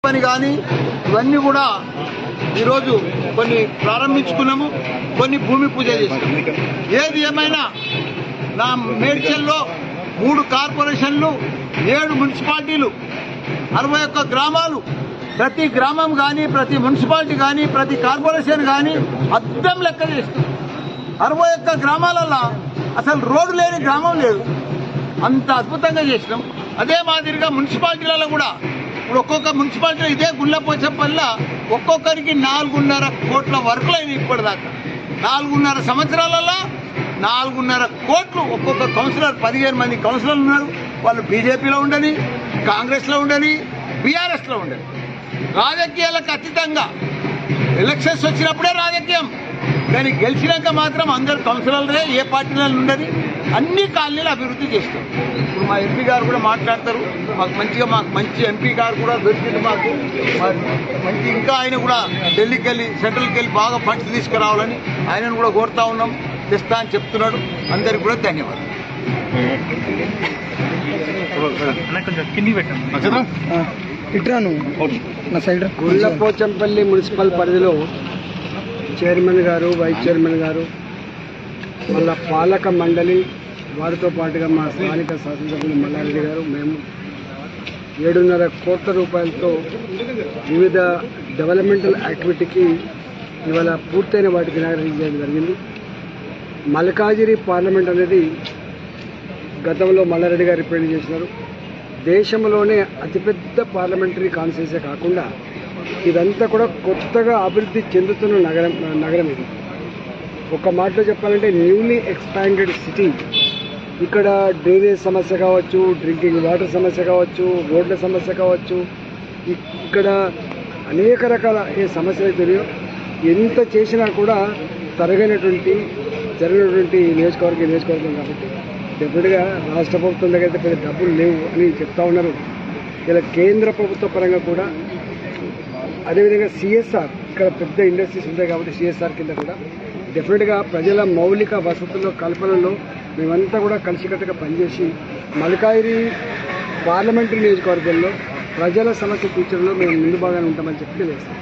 పని కానీ ఇవన్నీ కూడా ఈరోజు కొన్ని ప్రారంభించుకున్నాము, కొన్ని భూమి పూజ చేస్తున్నాము. ఏది ఏమైనా నా మేడ్చల్లో 3 కార్పొరేషన్లు, 7 మున్సిపాలిటీలు, 61 గ్రామాలు, ప్రతి గ్రామం కానీ, ప్రతి మున్సిపాలిటీ కానీ, ప్రతి కార్పొరేషన్ కానీ అద్దం లెక్క చేస్తుంది. 61 గ్రామాలలో అసలు రోడ్డు లేని గ్రామం లేదు. అంత అద్భుతంగా చేసినాం. అదే మాదిరిగా మున్సిపాలిటీలలో కూడా ఇప్పుడు ఒక్కొక్క మున్సిపాలిటీలో ఇదే గుళ్ళపోచంపల్లిలో ఒక్కొక్కరికి 4.5 కోట్ల వర్కులు అయినాయి. ఇప్పటిదాకా 4.5 సంవత్సరాలలో 4.5 కోట్లు. ఒక్కొక్క కౌన్సిలర్ 15 మంది కౌన్సిలర్లు ఉన్నారు. వాళ్ళు బీజేపీలో ఉండని, కాంగ్రెస్లో ఉండని, బీఆర్ఎస్లో ఉండని. రాజకీయాలకు అతీతంగా ఎలక్షన్స్ వచ్చినప్పుడే రాజకీయం, కానీ గెలిచినాక మాత్రం అందరు కౌన్సిలర్లే, ఏ పార్టీలో ఉండని అన్ని కాలనీలు అభివృద్ధి చేస్తారు. ఇప్పుడు మా ఎంపీ గారు కూడా మాట్లాడతారు. మాకు మంచి ఎంపీ గారు కూడా దొరికింది. మాకు మంచి ఇంకా ఆయన కూడా ఢిల్లీకి వెళ్ళి, సెంట్రల్కి వెళ్ళి బాగా ఫండ్స్ తీసుకురావాలని ఆయనను కూడా కోరుతా ఉన్నాం. తెస్తా అని చెప్తున్నాడు. అందరికి కూడా ధన్యవాదాలు. గుళ్ళపోచంపల్లి మున్సిపల్ పరిధిలో చైర్మన్ గారు, వైస్ చైర్మన్ గారు, వాళ్ళ పాలక మండలి, వారితో పాటుగా మా స్థానిక శాసనసభ్యులు మల్లారెడ్డి గారు, మేము 7.5 కోట్ల రూపాయలతో వివిధ డెవలప్మెంటల్ యాక్టివిటీకి ఇవాళ పూర్తయిన వాటికి ఇనాగరేషన్ చేయడం జరిగింది. మల్కాజిగిరి పార్లమెంట్ అనేది గతంలో మల్లారెడ్డి గారు రిప్రజెంట్ చేసినారు. దేశంలోనే అతిపెద్ద పార్లమెంటరీ కాన్స్టిట్యున్సీ కాకుండా ఇదంతా కూడా కొత్తగా అభివృద్ధి చెందుతున్న నగరం ఇది. ఒక మాటలో చెప్పాలంటే న్యూలీ ఎక్స్పాండెడ్ సిటీ. ఇక్కడ డ్రైనేజ్ సమస్య కావచ్చు, డ్రింకింగ్ వాటర్ సమస్య కావచ్చు, రోడ్ల సమస్య కావచ్చు, ఇక్కడ అనేక రకాల ఏ సమస్యలు తెలియదు. ఎంత చేసినా కూడా జరిగినటువంటి నియోజకవర్గం కాబట్టి డెఫినెట్గా రాష్ట్ర ప్రభుత్వం దగ్గర అయితే పెద్ద డబ్బులు లేవు అని చెప్తా ఉన్నారు. ఇలా కేంద్ర ప్రభుత్వ పరంగా కూడా అదేవిధంగా సిఎస్ఆర్, ఇక్కడ పెద్ద ఇండస్ట్రీస్ ఉంటాయి కాబట్టి సిఎస్ఆర్ కింద కూడా డెఫినెట్గా ప్రజల మౌలిక వసతుల కల్పనలో మేమంతా కూడా కలిసికట్టుగా పనిచేసి మల్కాజిగిరి పార్లమెంటరీ నియోజకవర్గంలో ప్రజల సమస్య తీర్చడంలో మేము ముందు బాగానే ఉంటామని చెప్పి తెలియజేస్తాం.